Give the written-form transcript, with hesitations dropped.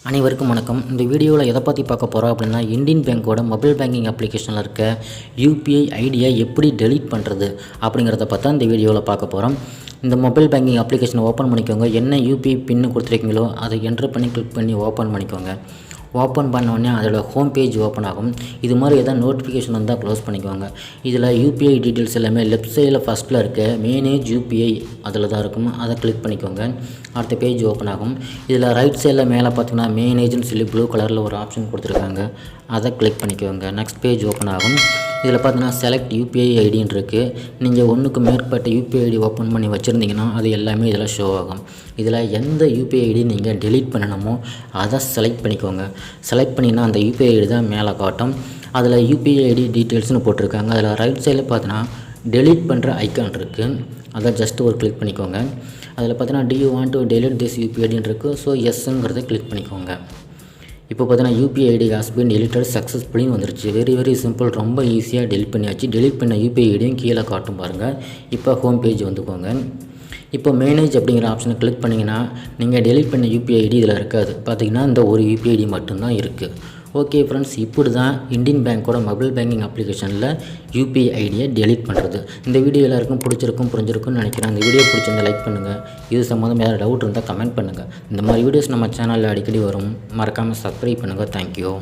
அனைவருக்கும் வணக்கம். இந்த வீடியோவில் எதை பற்றி பார்க்க போகிறோம் அப்படின்னா, இந்தியன் பேங்க்கோட மொபைல் பேங்கிங் அப்ளிகேஷனில் இருக்க யூபிஐ ஐடியை எப்படி டெலீட் பண்ணுறது அப்படிங்கிறத பார்த்தா இந்த வீடியோவில் பார்க்க போகிறோம். இந்த மொபைல் பேங்கிங் அப்ளிகேஷனை ஓப்பன் பண்ணிக்கோங்க. என்ன யூபிஐ பின்னு கொடுத்துருக்கீங்களோ அதை என்ட்ரு பண்ணி கிளிக் பண்ணி ஓப்பன் பண்ணிக்கோங்க. ஓப்பன் பண்ணோடனே அதோட ஹோம் பேஜ் ஓப்பன் ஆகும். இது மாதிரி எதாவது நோட்டிஃபிகேஷன் வந்தால் க்ளோஸ் பண்ணிக்கோங்க. இதில் யூபிஐ டீட்டெயில்ஸ் எல்லாமே லெஃப்ட் சைடில் ஃபஸ்ட்டில் இருக்க மேனேஜ் யூபிஐ அதில் தான் இருக்கும். அதை கிளிக் பண்ணிக்கோங்க. அடுத்த பேஜ் ஓப்பன் ஆகும். இதில் ரைட் சைடில் மேலே பார்த்தீங்கன்னா மேனேஜ்னு சொல்லி ப்ளூ கலரில் ஒரு ஆப்ஷன் கொடுத்துருக்காங்க. அதை கிளிக் பண்ணிக்கோங்க. நெக்ஸ்ட் பேஜ் ஓப்பன் ஆகும். இதில் பார்த்தீங்கன்னா செலக்ட் யூபிஐ ஐடின்னு இருக்குது. நீங்கள் ஒன்றுக்கு மேற்பட்ட யூபிஐ ஐடி ஓப்பன் பண்ணி வச்சுருந்தீங்கன்னா அது எல்லாமே இதில் ஷோ ஆகும். இதில் எந்த யூபிஐ ஐடி நீங்கள் டெலீட் பண்ணணுமோ அதை செலக்ட் பண்ணிக்கோங்க. செலக்ட் பண்ணிங்கன்னா அந்த யூபிஐ ஐடி தான் மேலே காட்டும். அதில் யூபிஐ ஐடி டீட்டெயில்ஸ்னு போட்டிருக்காங்க. அதில் ரைட் சைடில் பார்த்தீங்கன்னா டெலீட் பண்ணுற ஐக்கான் இருக்குது. அதை ஜஸ்ட் ஒரு கிளிக் பண்ணிக்கோங்க. அதில் பார்த்தீங்கன்னா do you want to delete this UPI ஐடின்னு இருக்குது. ஸோ எஸ்ஸுங்கிறத கிளிக் பண்ணிக்கோங்க. இப்போ பார்த்தீங்கன்னா UPI ID has been deleted சக்ஸஸ்ஃபுல்லின்னு வந்துருச்சு. வெரி சிம்பிள், ரொம்ப ஈஸியாக டெலிட் பண்ணியாச்சு. டெலிட் பண்ண யூபிஐ ஐடியும் கீழே காட்டும் பாருங்கள். இப்போ ஹோம் பேஜ் வந்துக்கோங்க. இப்போ மேனேஜ் அப்படிங்கிற ஆப்ஷனை கிளிக் பண்ணிங்கன்னா நீங்கள் டெலிட் பண்ண யூபிஐ ஐடி இதில் இருக்காது. பார்த்தீங்கன்னா இந்த ஒரு யூபிஐ ஐடி மட்டும்தான் இருக்குது. ஓகே ஃப்ரெண்ட்ஸ், இப்படி தான் இந்தியன் பேங்க்கோட மொபைல் பேங்கிங் அப்ளிகேஷனில் யூபிஐ ஐடியை டெலீட் பண்ணுறது. இந்த வீடியோ எல்லாருக்கும் புரிஞ்சிருக்கும்னு நினைக்கிறேன். இந்த வீடியோ பிடிச்சிருந்தா லைக் பண்ணுங்கள். இது சம்மந்தம் வேறு டவுட் இருந்தால் கமெண்ட் பண்ணுங்கள். இந்த மாதிரி வீடியோஸ் நம்ம சேனலில் அடிக்கடி வரும். மறக்காமல் சப்ஸ்கிரைப் பண்ணுங்கள். தேங்க்யூ.